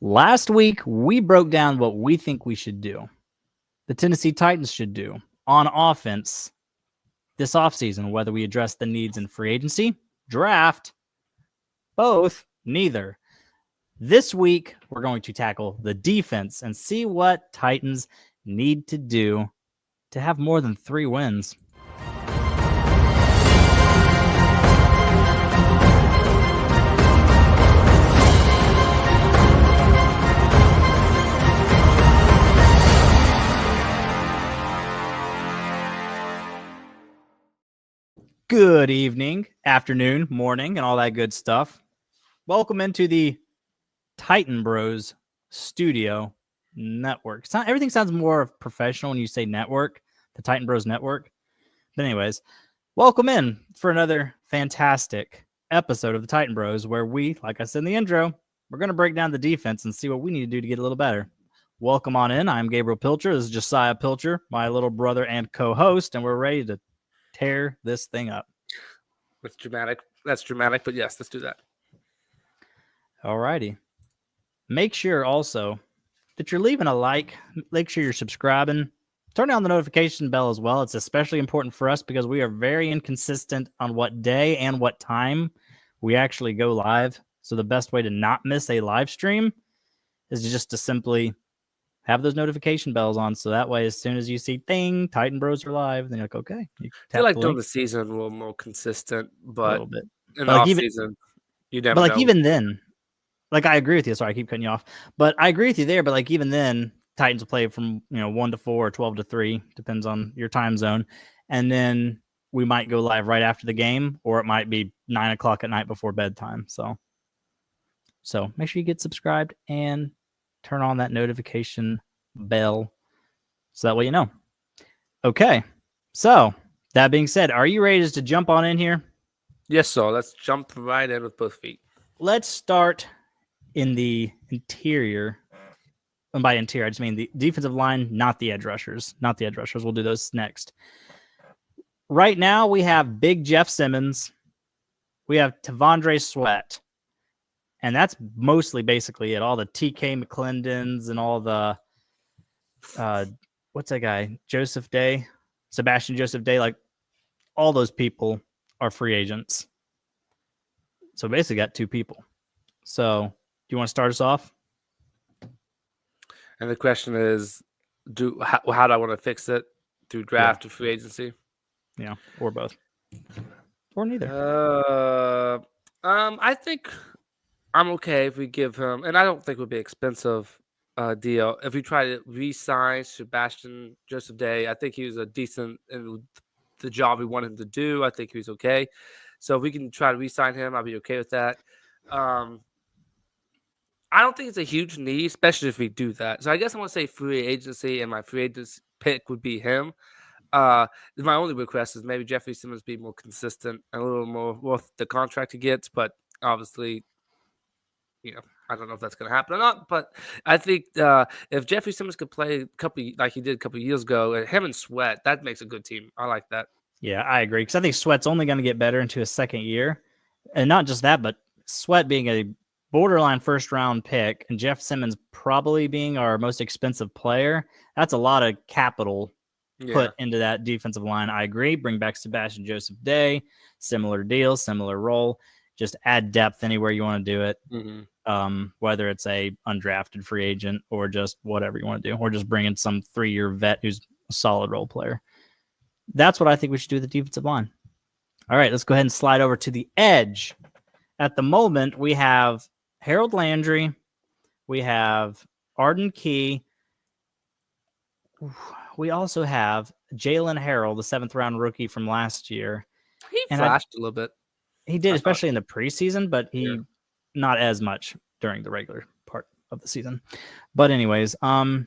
Last week, we broke down what we think we should do. The Tennessee Titans should do on offense this offseason, whether we address the needs in free agency, draft, both, neither. This week, we're going to tackle the defense and see what Titans need to do to have more than 3 wins. Good evening, afternoon, morning, and all that good stuff. Welcome into the Titan Bros Studio Network. Everything sounds more professional when you say network, the Titan Bros Network. But anyways, welcome in for another fantastic episode of the Titan Bros, where we, like I said in the intro, we're going to break down the defense and see what we need to do to get a little better. Welcome on in. I'm Gabriel Pilcher. This is Josiah Pilcher, my little brother and co-host, and we're ready to tear this thing up. That's dramatic. That's dramatic, but yes, let's do that. All righty. Make sure also that you're leaving a like. Make sure you're subscribing. Turn on the notification bell as well. It's especially important for us because we are very inconsistent on what day and what time we actually go live. So the best way to not miss a live stream is just to simply have those notification bells on, so that way as soon as you see "ding, Titan Bros are live," then you're like, okay. I feel like during the season we're more consistent, but a little bit. In the off season, you never know. But like even then, like I agree with you. Sorry, I keep cutting you off, but I agree with you there. But like even then, Titans will play from 1 to 4 or 12 to 3, depends on your time zone, and then we might go live right after the game, or it might be 9 o'clock at night before bedtime. So make sure you get subscribed and turn on that notification bell so that way you know. Okay, so that being said, are you ready to jump on in here? Yes, so let's jump right in with both feet. Let's start in the interior. And by interior, I just mean the defensive line, not the edge rushers. Not the edge rushers. We'll do those next. Right now, we have Big Jeff Simmons. We have T'Vondre Sweat. And that's mostly basically it. All the TK McClendons and all the, what's that guy? Joseph Day, Sebastian Joseph Day. Like all those people are free agents. So basically got 2 people. So do you want to start us off? And the question is, how do I want to fix it? Through draft or free agency? Yeah, or both. Or neither. I think I'm okay if we give him, and I don't think it would be expensive deal. If we try to re-sign Sebastian Joseph Day, I think he was a decent in the job we want him to do. I think he was okay. So if we can try to re-sign him, I'll be okay with that. I don't think it's a huge need, especially if we do that. So I guess I want to say free agency, and my free agency pick would be him. My only request is maybe Jeffrey Simmons be more consistent and a little more worth the contract he gets, but obviously, I don't know if that's going to happen or not. But I think if Jeffrey Simmons could play like he did a couple of years ago, him and Sweat, that makes a good team. I like that. Yeah, I agree, because I think Sweat's only going to get better into his second year. And not just that, but Sweat being a borderline first-round pick and Jeff Simmons probably being our most expensive player, that's a lot of capital put into that defensive line. I agree. Bring back Sebastian Joseph Day. Similar deal, similar role. Just add depth anywhere you want to do it. Mm-hmm. Whether it's a undrafted free agent or just whatever you want to do, or just bring in some 3-year vet who's a solid role player. That's what I think we should do with the defensive line. All right, let's go ahead and slide over to the edge. At the moment, we have Harold Landry. We have Arden Key. We also have Jalen Harrell, the 7th-round rookie from last year. He flashed a little bit. He did, especially in the preseason, but he not as much during the regular part of the season. But anyways, so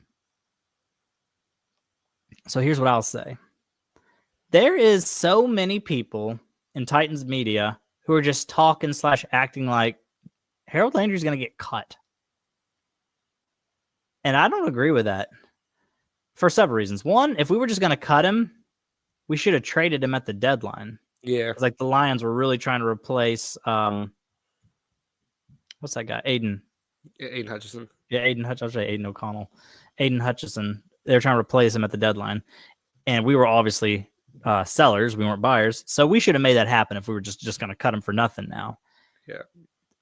here's what I'll say. There is so many people in Titans media who are just talking / acting like Harold Landry is going to get cut. And I don't agree with that for several reasons. One, if we were just going to cut him, we should have traded him at the deadline. Yeah. Like the Lions were really trying to replace, what's that guy? Aiden Aiden Hutchinson. Yeah, Aiden Hutchinson. I'll say Aiden O'Connell. Aiden Hutchinson. They were trying to replace him at the deadline, and we were obviously sellers. We weren't buyers, so we should have made that happen if we were just going to cut him for nothing. Now, Yeah.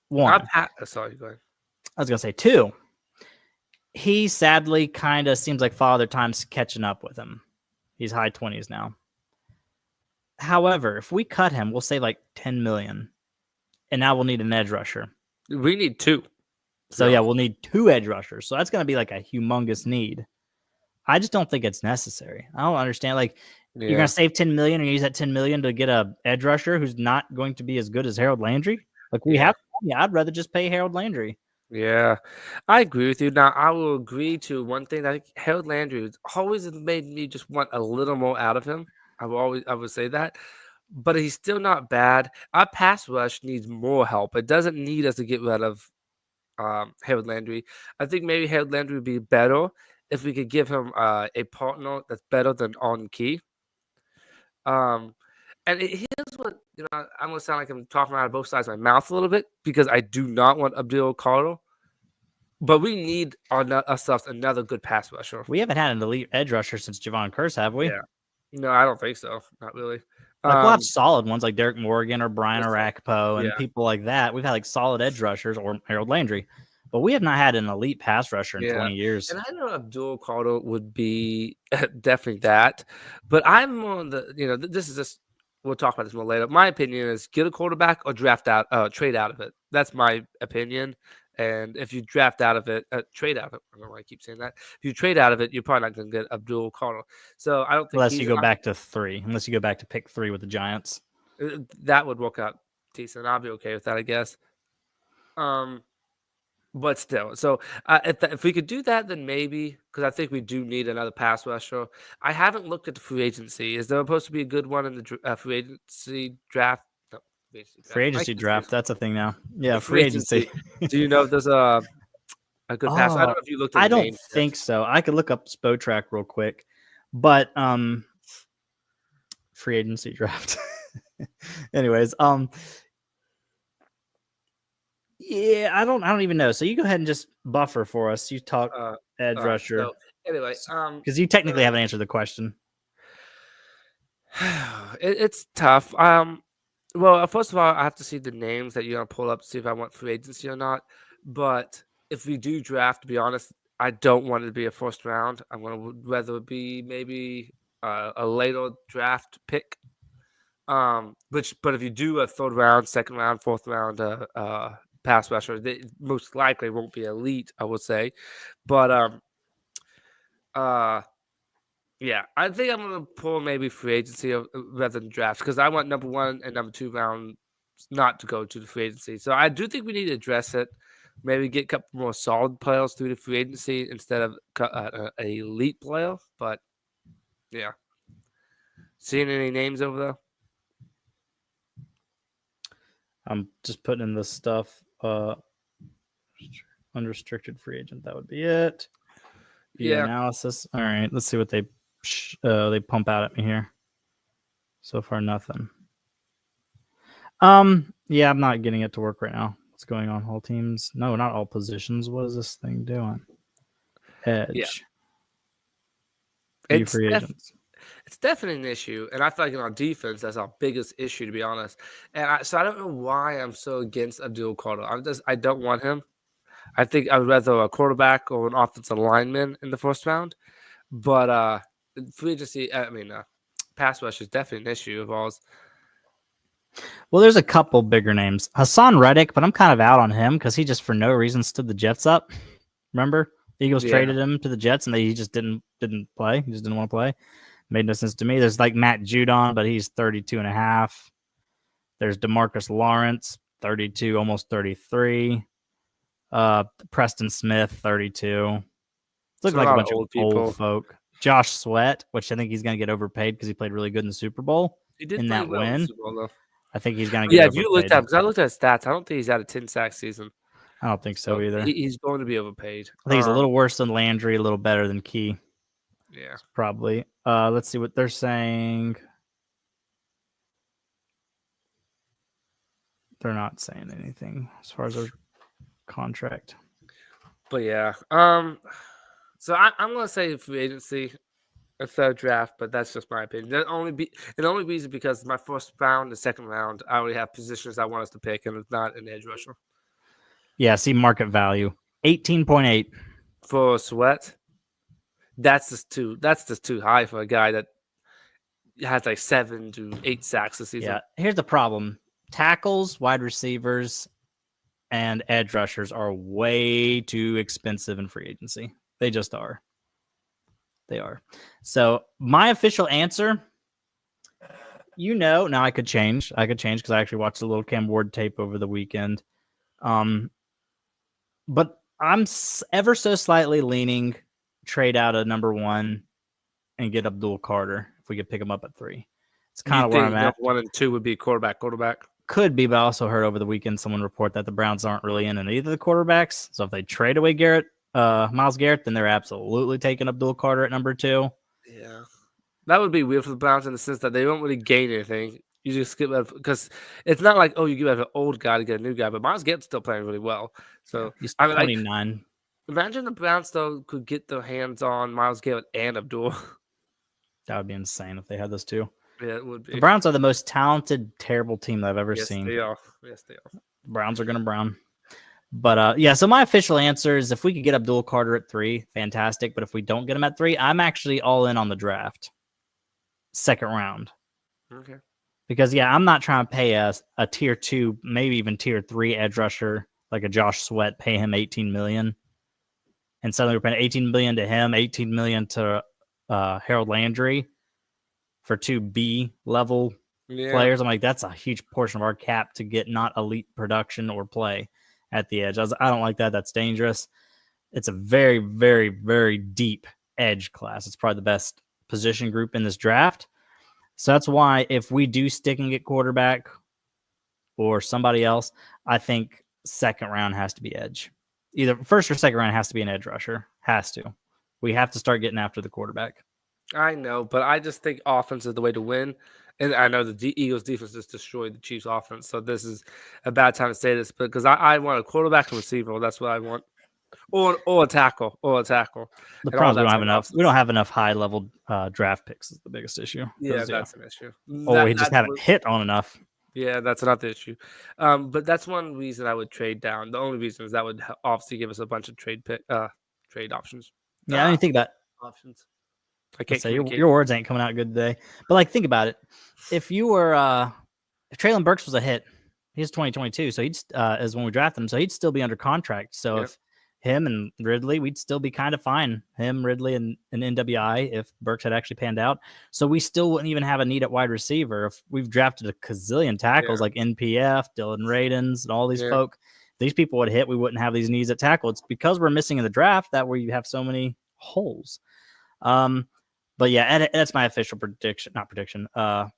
one. Sorry, go ahead. I was going to say two. He sadly kind of seems like Father Time's catching up with him. He's high 20s now. However, if we cut him, we'll save like 10 million, and now we'll need an edge rusher. We need 2. So yeah, we'll need 2 edge rushers. So that's going to be like a humongous need. I just don't think it's necessary. I don't understand. Like, you're going to save 10 million and use that 10 million to get a edge rusher who's not going to be as good as Harold Landry. Like, we have, I'd rather just pay Harold Landry. Yeah, I agree with you. Now, I will agree to one thing. I think Harold Landry has always made me just want a little more out of him. I would say that, but he's still not bad. Our pass rush needs more help. It doesn't need us to get rid of Harold Landry. I think maybe Harold Landry would be better if we could give him a partner that's better than On Key. Here's what I'm gonna sound like I'm talking out of both sides of my mouth a little bit because I do not want Abdul Carter, but we need ourselves another good pass rusher. We haven't had an elite edge rusher since Javon Curse, have we? Yeah. No, I don't think so. Not really. Like, we'll have solid ones like Derek Morgan or Brian Arakpo and Yeah. people like that. We've had like solid edge rushers or Harold Landry, but we have not had an elite pass rusher in 20 years. And I know Abdul Carter would be definitely that, but I'm on the, this is just, we'll talk about this more later. My opinion is get a quarterback or trade out of it. That's my opinion. And if you draft out of it, trade out of it. I don't know why I keep saying that. If you trade out of it, you're probably not going to get Abdul Carter. So I don't think unless you go back to 3, unless you go back to pick 3 with the Giants. That would work out decent. I'll be okay with that, I guess. But still, so if we could do that, then maybe, because I think we do need another pass rusher. I haven't looked at the free agency. Is there supposed to be a good one in the free agency draft? No, free agency draft. That's a thing now. Yeah, free agency. Do you know if there's a good pass? I don't know if you looked at I don't think so. I could look up Spotrac real quick, but free agency draft. Anyways, yeah, I don't even know. So you go ahead and just buffer for us. You talk edge rusher. So anyway, because you technically haven't answered the question. It's tough. Well, first of all, I have to see the names that you're gonna pull up to see if I want free agency or not. But if we do draft, to be honest, I don't want it to be a first round. I'm gonna rather be maybe a later draft pick. But if you do a third round, second round, fourth round, pass rusher, they most likely won't be elite, I would say. But yeah, I think I'm gonna pull maybe free agency rather than draft because I want number 1 and number 2 round not to go to the free agency. So I do think we need to address it. Maybe get a couple more solid players through the free agency instead of an elite player. But yeah, seeing any names over there? I'm just putting in this stuff. Unrestricted free agent. That would be it. Analysis. All right. Let's see what they pump out at me here. So far, nothing. Yeah, I'm not getting it to work right now. What's going on? All teams? No, not all positions. What is this thing doing? Edge. Yeah. Free agents. It's definitely an issue, and I feel like in our defense, that's our biggest issue, to be honest. And so I don't know why I'm so against Abdul Carter. I don't want him. I think I'd rather a quarterback or an offensive lineman in the first round. But free agency, pass rush is definitely an issue of ours. Well, there's a couple bigger names. Hassan Reddick, but I'm kind of out on him because he just for no reason stood the Jets up. Remember? The Eagles traded him to the Jets and he just didn't play. He just didn't want to play. Made no sense to me. There's like Matt Judon, but he's 32 and a half. There's DeMarcus Lawrence, 32, almost 33. Preston Smith, 32. Looks like a bunch of old folk. Josh Sweat, which I think he's going to get overpaid because he played really good in the Super Bowl. He did in that well win. in the Super Bowl, though. I think he's going to get overpaid. If you looked at because I looked at his stats, I don't think he's had a 10-sack season. I don't think so either. He's going to be overpaid. I think he's a little worse than Landry, a little better than Key. Yeah, probably. Let's see what they're saying. They're not saying anything as far as their contract. But yeah, so I'm gonna say free agency instead of draft, but that's just my opinion. The only reason because my first round, the second round, I already have positions I want us to pick, and it's not an edge rusher Yeah, see market value 18.8. for Sweat. That's just too high for a guy that has like 7 to 8 sacks this season. Yeah, here's the problem: tackles, wide receivers, and edge rushers are way too expensive in free agency. They just are. They are. So my official answer, now I could change. Because I actually watched a little Cam Ward tape over the weekend. But I'm ever so slightly leaning trade out of number 1 and get Abdul Carter if we could pick him up at 3. It's kind of where I'm at. 1 and 2 would be quarterback. Could be, but I also heard over the weekend someone report that the Browns aren't really in either of the quarterbacks. So if they trade away Myles Garrett, then they're absolutely taking Abdul Carter at number 2. Yeah, that would be weird for the Browns in the sense that they don't really gain anything. You just get because it's not like you give out an old guy to get a new guy, but Myles Garrett's still playing really well. So he's I mean, 29. Imagine the Browns though could get their hands on Myles Garrett and Abdul. That would be insane if they had those two. Yeah, it would be. The Browns are the most talented, terrible team that I've ever seen. They are. Yes, they are. The Browns are going to brown. But yeah, so my official answer is if we could get Abdul Carter at 3, fantastic. But if we don't get him at 3, I'm actually all in on the draft. Second round. Okay. Because, yeah, I'm not trying to pay a tier 2, maybe even tier 3 edge rusher like a Josh Sweat, pay him $18 million. And suddenly we're paying $18 million to him, $18 million to Harold Landry for 2 B level players. I'm like, that's a huge portion of our cap to get not elite production or play at the edge. I don't like that. That's dangerous. It's a very, very, very deep edge class. It's probably the best position group in this draft. So that's why if we do stick and get quarterback or somebody else, I think second round has to be edge. Either first or second round has to be an edge rusher. Has to. We have to start getting after the quarterback. I know, but I just think offense is the way to win. And I know the Eagles defense just destroyed the Chiefs offense. So this is a bad time to say this, but because I want a quarterback and receiver. That's what I want. Or a tackle. The problem is we don't have enough. We don't have enough high level draft picks is the biggest issue. Yeah, that's an issue. We just haven't hit on enough. Yeah, that's not the issue. But that's one reason I would trade down. The only reason is that would obviously give us a bunch of trade options. Yeah, I mean, think about options. I can't say your words ain't coming out good today. But like, think about it. If you were, if Treylon Burks was a hit, he's 2022, so he'd is when we draft him, so he'd still be under contract. So if him and Ridley, we'd still be kind of fine. Him, Ridley, and NWI if Burks had actually panned out. So we still wouldn't even have a need at wide receiver. If we've drafted a gazillion tackles like NPF, Dylan Radins, and all these folk, these people would hit. We wouldn't have these needs at tackle. It's because we're missing in the draft that we have so many holes. But yeah, that's my official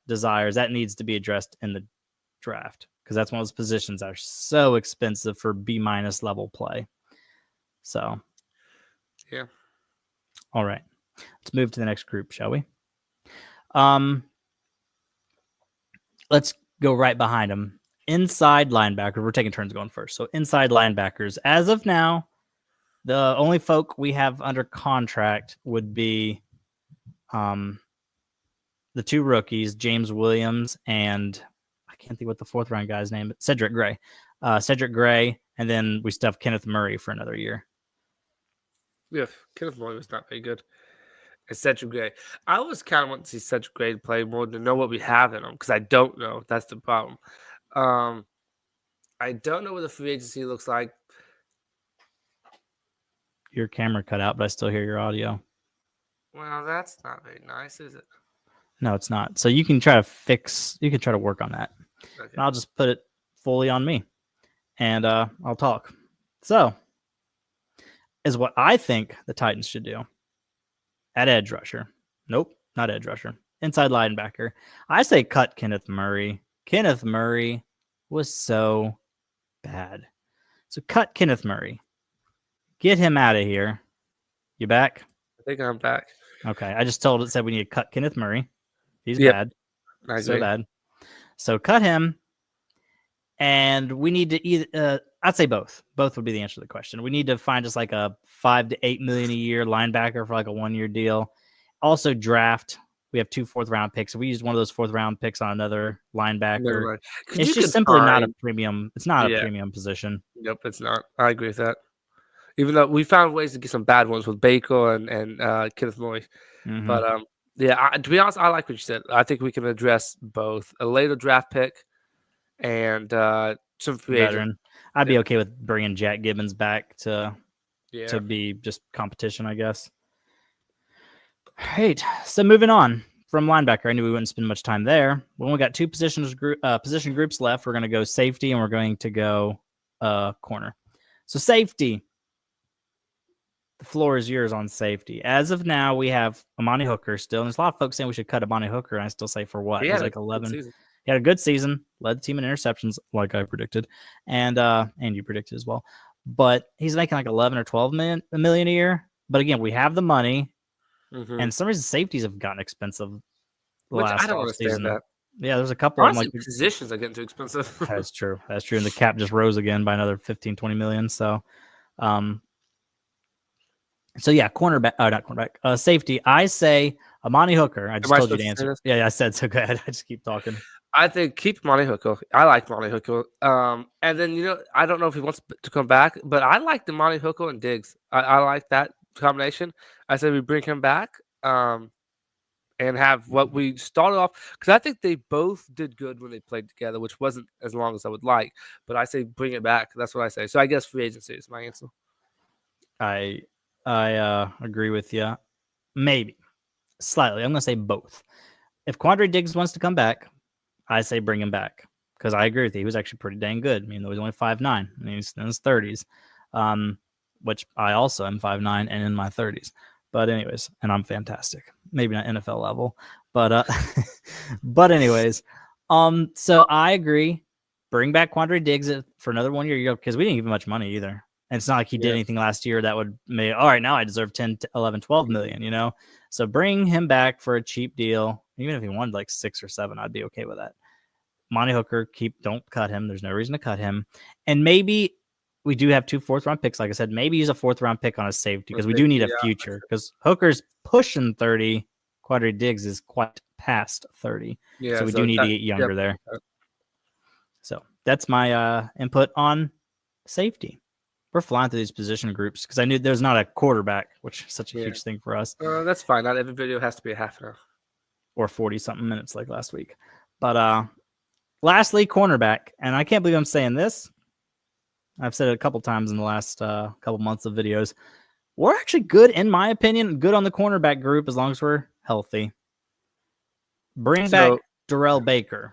desires. That needs to be addressed in the draft because that's one of those positions that are so expensive for B- level play. So, yeah. All right, let's move to the next group, shall we? Let's go right behind them. Inside linebacker. We're taking turns going first. So inside linebackers. As of now, the only folk we have under contract would be the 2 rookies, James Williams and I can't think what the 4th round guy's name, but Cedric Gray. And then we still have Kenneth Murray for another year. Yeah, Kenneth Murray was not very good. And Cedric Gray. I always kind of want to see Cedric Gray play more to know what we have in him because I don't know. That's the problem. I don't know what the free agency looks like. Your camera cut out, but I still hear your audio. Well, that's not very nice, is it? No, it's not. So you can try to work on that. Okay. And I'll just put it fully on me and I'll talk. So is what I think the Titans should do at edge rusher. Nope, not edge rusher. Inside linebacker. I say cut Kenneth Murray. Kenneth Murray was so bad. So cut Kenneth Murray. Get him out of here. You back? I think I'm back. Okay. I just said we need to cut Kenneth Murray. He's bad. So bad. So cut him. And we need to either I'd say both. Both would be the answer to the question. We need to find just like a $5 to $8 million a year linebacker for like a 1 year deal. Also draft. We have 2 4th-round picks. If we use one of those 4th-round picks on another linebacker, it's just simply not a premium. It's not a premium position. Yep, it's not. I agree with that. Even though we found ways to get some bad ones with Baker and Kenneth Murray. Mhm. But yeah, to be honest, I like what you said. I think we can address both a later draft pick and some free agent. I'd be okay with bringing Jack Gibbons back to be just competition, I guess. All right, so moving on from linebacker, I knew we wouldn't spend much time there. When we got 2 position groups left, we're going to go safety and we're going to go corner. So safety, the floor is yours on safety. As of now, we have Amani Hooker still. And there's a lot of folks saying we should cut Amani Hooker, and I still say for what? He's like 11. He had a good season, led the team in interceptions, like I predicted, and you predicted as well. But he's making like 11 or 12 million a year. But again, we have the money. Mm-hmm. And for some reason, safeties have gotten expensive. I don't understand that. Yeah, there's a couple of like positions are getting too expensive. That's true. That's true. And the cap just rose again by another 15, 20 million. So, yeah, cornerback, not cornerback, safety. I say Amani Hooker. I just told you to answer. Yeah, I said so. Go ahead. I just keep talking. I think keep Amani Hooker. I like Amani Hooker. And then I don't know if he wants to come back, but I like the Amani Hooker and Diggs. I like that combination. I said we bring him back and have what we started off, because I think they both did good when they played together, which wasn't as long as I would like, but I say bring it back. That's what I say. So I guess free agency is my answer. I agree with you. Maybe slightly. I'm going to say both. If Quandre Diggs wants to come back, I say bring him back, because I agree with you. He was actually pretty dang good. I mean, he was only 5'9", and he's in his 30s. Which I also am 5'9" and in my 30s. But anyways, and I'm fantastic. Maybe not NFL level, but but anyways, so I agree. Bring back Quandre Diggs for another 1 year, because we didn't give him much money either. And it's not like he did anything last year that would make, all right, now I deserve 10, 11, 12 million, So bring him back for a cheap deal. Even if he wanted like 6 or 7, I'd be okay with that. Monty Hooker, don't cut him. There's no reason to cut him. And maybe we do have 2 4th-round picks. Like I said, maybe use a 4th-round pick on a safety, because we do need a future, because Hooker's pushing 30. Quandre Diggs is quite past 30. Yeah, so we do need to get younger there. So that's my input on safety. We're flying through these position groups because I knew there's not a quarterback, which is such a huge thing for us. That's fine. Not every video has to be a half an hour. Or 40-something minutes like last week. But lastly, cornerback. And I can't believe I'm saying this. I've said it a couple times in the last couple months of videos. We're actually good, in my opinion, good on the cornerback group as long as we're healthy. Bring back Darrell Baker.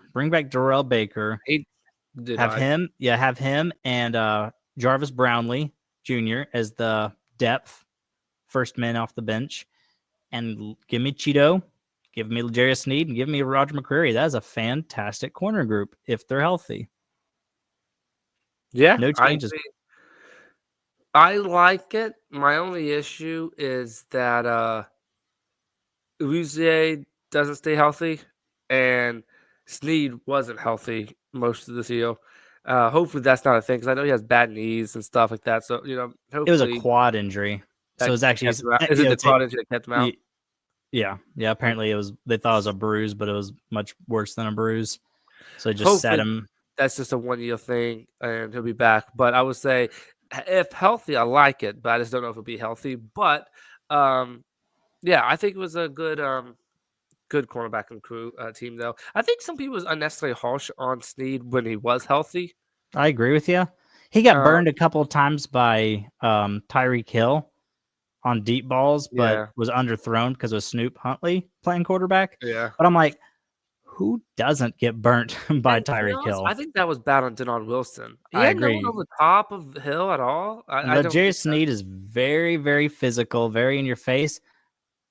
Have him and Jarvis Brownlee Jr. as the depth first man off the bench. And give me Cheeto, give me L'Jarius Sneed, and give me Roger McCreary. That is a fantastic corner group if they're healthy. Yeah, no changes. I like it. My only issue is that Uzier doesn't stay healthy, and Sneed wasn't healthy most of this year. Hopefully that's not a thing, because I know he has bad knees and stuff like that. So hopefully it was a quad injury. So it was actually is it the quad injury that kept him out? Yeah. Apparently it was. They thought it was a bruise, but it was much worse than a bruise. So they just set him. That's just a 1 year thing, and he'll be back. But I would say, if healthy, I like it, but I just don't know if he'll be healthy. But yeah, I think it was a good cornerback and crew team, though. I think some people was unnecessarily harsh on Sneed when he was healthy. I agree with you. He got burned a couple of times by Tyreek Hill on deep balls, but was underthrown because of Snoop Huntley playing quarterback. Yeah. But I'm like, who doesn't get burnt by Tyreek Hill? I think that was bad on Denon Wilson. I agree. No one over the top of the hill at all. L'Jarius Sneed is very, very physical, very in your face.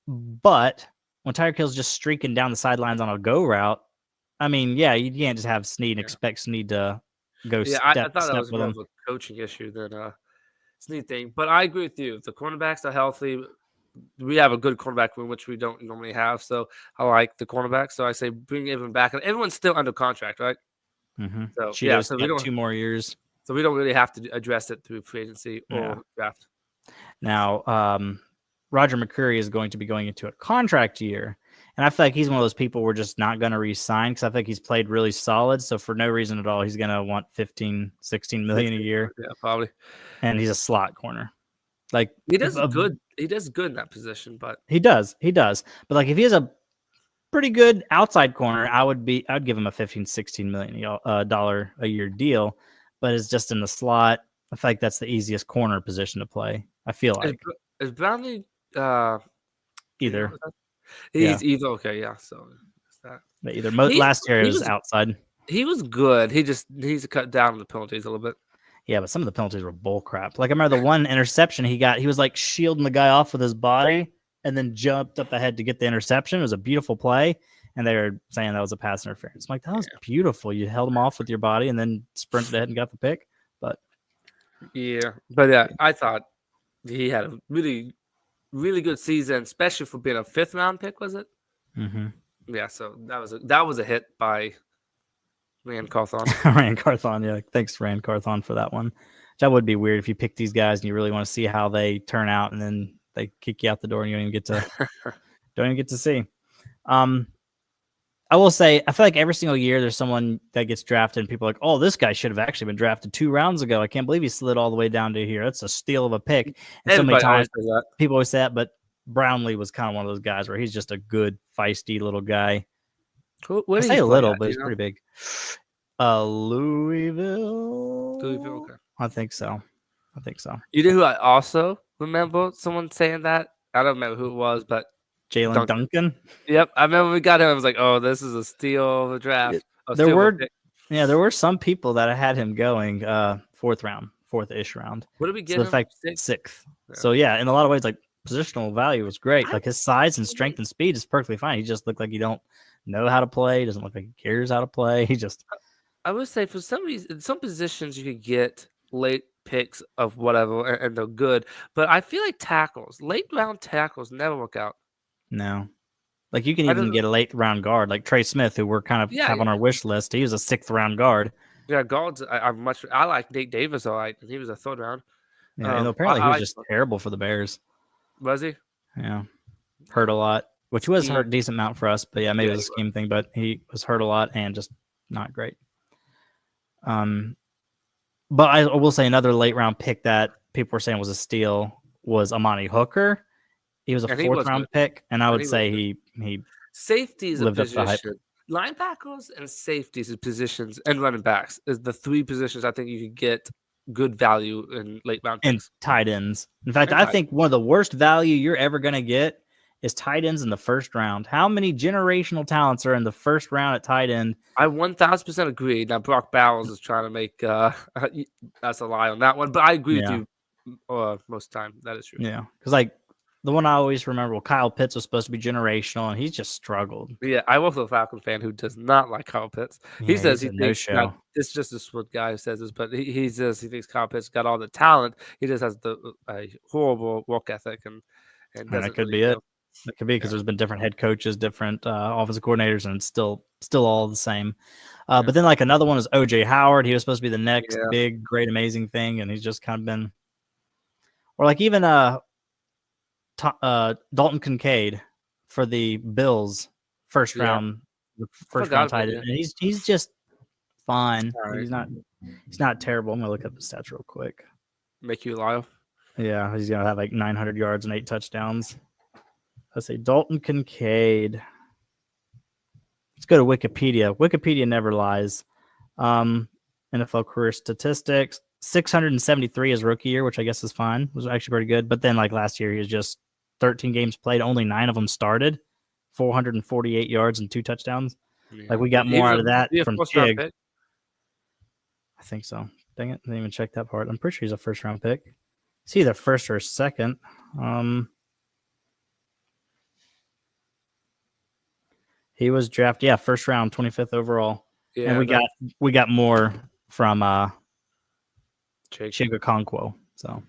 But when Tyreek Hill's just streaking down the sidelines on a go route, I mean, yeah, you can't just have Sneed and expect Sneed to go step with him. I thought that was more of a coaching issue than a Sneed thing. But I agree with you. If the cornerbacks are healthy, we have a good cornerback room, which we don't normally have. So I like the cornerback. So I say bring everyone back. And everyone's still under contract, right? Mm-hmm. So so we don't 2 more years. So we don't really have to address it through free agency or Yeah. draft. Now, Roger McCreary is going to be going into a contract year. And I feel like he's one of those people we're just not going to re-sign because I think he's played really solid. So for no reason at all, he's going to want 15, 16 million a year. Yeah, probably. And he's a slot corner. Like He does good. He does good in that position, but he does. But like if he has a pretty good outside corner, I'd give him a 15, 16 million dollar a year deal. But it's just in the slot. I feel like that's the easiest corner position to play. I feel like is Brownlee either. He's either okay, yeah. So that. Either last year it was outside. He was good. He needs to cut down the penalties a little bit. Yeah, but some of the penalties were bull crap. Like I remember the one interception he got, he was like shielding the guy off with his body and then jumped up ahead to get the interception. It was a beautiful play. And they were saying that was a pass interference. I'm like, that was beautiful. You held him off with your body and then sprinted ahead and got the pick. But I thought he had a really, really good season, especially for being a 5th round pick, was it? Mm-hmm. Yeah, so that was a hit by Ran Carthon. Ran Carthon, yeah. Thanks, Ran Carthon, for that one. That would be weird if you pick these guys and you really want to see how they turn out, and then they kick you out the door and you don't even get to see. I will say, I feel like every single year there's someone that gets drafted and people are like, oh, this guy should have actually been drafted 2 rounds ago. I can't believe he slid all the way down to here. That's a steal of a pick. And so many times people always say that, but Brownlee was kind of one of those guys where he's just a good, feisty little guy. I say a little, but he's pretty big. Louisville. Louisville, okay. I think so. You know who I also remember someone saying that? I don't remember who it was, but Jalen Duncan. Yep, I remember we got him. I was like, "Oh, this is a steal of the draft." There were some people that had him going 4th-ish round. What did we get? So him? 6th. Yeah. So yeah, in a lot of ways, like positional value was great. Like his size and strength and speed is perfectly fine. He just looked like he don't know how to play. He doesn't look like he cares how to play. He just. I would say for some reason, in some positions you could get late picks of whatever, and they're good. But I feel like late round tackles never work out. No. Like you can even get a late round guard like Trey Smith, who we're kind of have on our wish list. He was a 6th round guard. Yeah, guards. I like Nate Davis. All right, he was a 3rd round. Yeah, and apparently he was just terrible for the Bears. Was he? Yeah, hurt a lot. Which was hurt a decent amount for us, but yeah, maybe it was a scheme thing. But he was hurt a lot and just not great. But I will say another late round pick that people were saying was a steal was Amani Hooker. He was a 4th round pick, and I would say he safety is a position. Linebackers and safeties is positions, and running backs is the 3 positions I think you could get good value in late round picks. And tight ends. In fact, I think one of the worst value you're ever going to get is tight ends in the 1st round. How many generational talents are in the 1st round at tight end? I 1000% agree. Now Brock Bowers is trying to make that's a lie on that one, but I agree with you most of the time. That is true. Yeah, because like the one I always remember, Kyle Pitts was supposed to be generational, and he's just struggled. Yeah, I work with a Falcon fan who does not like Kyle Pitts. He says he thinks it's just this one guy who says this, but he says he thinks Kyle Pitts got all the talent. He just has the horrible work ethic, and that could be it. It could be because there's been different head coaches, different offensive coordinators, and it's still all the same. But then like another one is OJ Howard. He was supposed to be the next big, great, amazing thing, and he's just kind of been, or like even Dalton Kincaid for the Bills, 1st round tight end, and he's just fine. Right. He's not terrible. I'm gonna look up his stats real quick. Make you lie. Yeah, he's gonna have like 900 yards and 8 touchdowns. Let's say Dalton Kincaid. Let's go to Wikipedia. Wikipedia never lies. NFL career statistics. 673 his rookie year, which I guess is fine. Was actually pretty good. But then like last year, he was just 13 games played. Only 9 of them started. 448 yards and 2 touchdowns. Yeah. Like we got more out of that from Chig. I think so. Dang it. I didn't even check that part. I'm pretty sure he's a 1st round pick. It's either 1st or 2nd. He was drafted, 1st round, 25th overall. Yeah, and we got more from Chig Okonkwo. So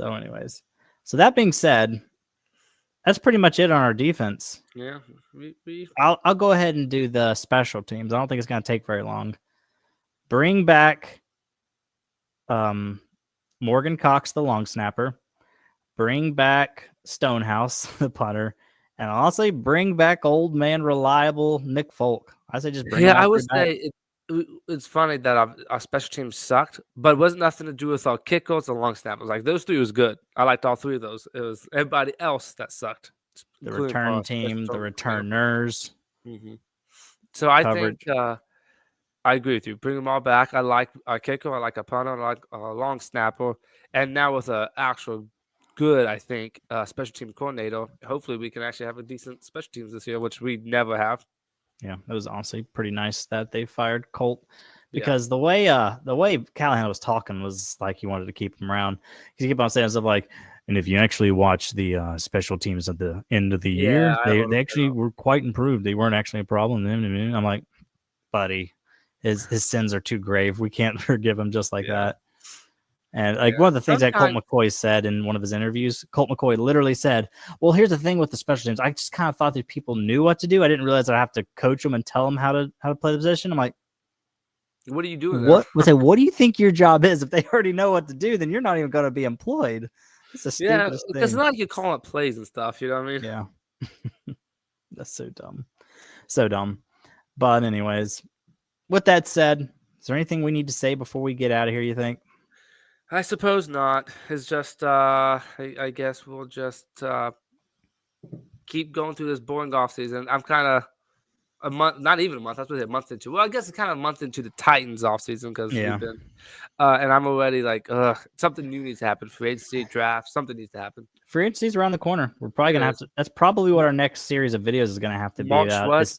anyways. So that being said, that's pretty much it on our defense. Yeah. I'll go ahead and do the special teams. I don't think it's going to take very long. Bring back Morgan Cox, the long snapper. Bring back Stonehouse, the punter. And honestly, bring back old man reliable Nick Folk. I say just bring Yeah, them I all would three back. say it's funny that our special teams sucked, but it wasn't nothing to do with our kickers and long snappers. Like those three was good. I liked all three of those. It was everybody else that sucked, The including return our special team, the team coordinator. returners, So I coverage. think I agree with you. Bring them all back. I like our kicker. I like our punter. I like our long snapper. And now with an actual good, I think, special team coordinator, hopefully we can actually have a decent special teams this year, which we never have. Yeah, it was honestly pretty nice that they fired Colt Yeah. because the way Callahan was talking was like he wanted to keep him around. He kept on saying stuff like, and if you actually watch the special teams at the end of the year, they actually were quite improved. They weren't actually a problem. I'm like, buddy, his sins are too grave. We can't forgive him just like that. And like one of the things that Colt McCoy said in one of his interviews, Colt McCoy literally said, well, here's the thing with the special teams. I just kind of thought that people knew what to do. I didn't realize I'd have to coach them and tell them how to play the position. I'm like, what are you doing? What do you think your job is? If they already know what to do, then you're not even going to be employed. It's the stupidest thing. It's not like you call it plays and stuff. You know what I mean? Yeah. That's so dumb. So dumb. But anyways, with that said, is there anything we need to say before we get out of here, you think? I suppose not. It's just, I guess we'll just keep going through this boring off season. I'm kind of a month, not even a month. I was a month into. Well, I guess it's kind of a month into the Titans off season because we've been, and I'm already like, something new needs to happen. Free agency, draft, something needs to happen. Free agency's around the corner. We're probably gonna have to. That's probably what our next series of videos is gonna have to be. I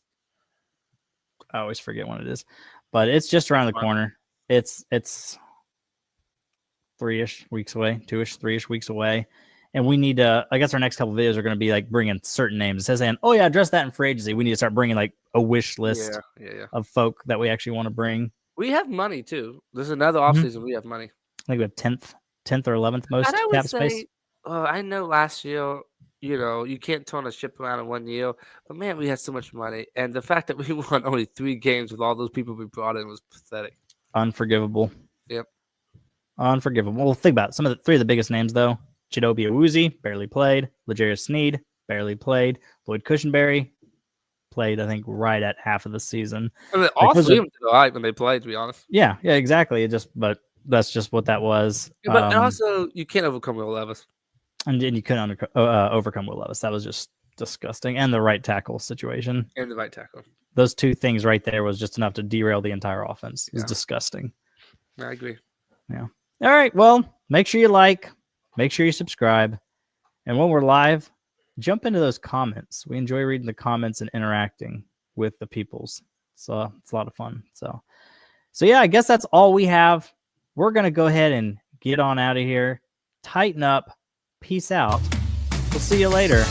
always forget when it is, but it's just around the corner. It's 3-ish weeks away, 3-ish weeks away. And we need to, I guess our next couple of videos are going to be like bringing certain names. It says, oh yeah, address that in free agency. We need to start bringing like a wish list of folk that we actually want to bring. We have money too. There's another offseason. We have money. I think we have 10th or 11th most cap space. I know last year, you can't turn a ship around in 1 year, but man, we had so much money. And the fact that we won only 3 games with all those people we brought in was pathetic. Unforgivable. Yep. Unforgivable. Well, think about it. Some of the 3 of the biggest names, though. Chidobe Awuzie, barely played. L'Jarius Sneed, barely played. Lloyd Cushenberry played, I think, right at half of the season. I mean, all 3 of them did all right when they played, to be honest. Yeah, exactly. But that's just what that was. Yeah, but also, you can't overcome Will Levis. And you couldn't overcome Will Levis. That was just disgusting. And the right tackle situation. And the right tackle. Those 2 things right there was just enough to derail the entire offense. It was disgusting. I agree. Yeah. All right. Well, make sure you like. Make sure you subscribe. And when we're live, jump into those comments. We enjoy reading the comments and interacting with the peoples. So it's a lot of fun. So yeah, I guess that's all we have. We're going to go ahead and get on out of here. Tighten up. Peace out. We'll see you later.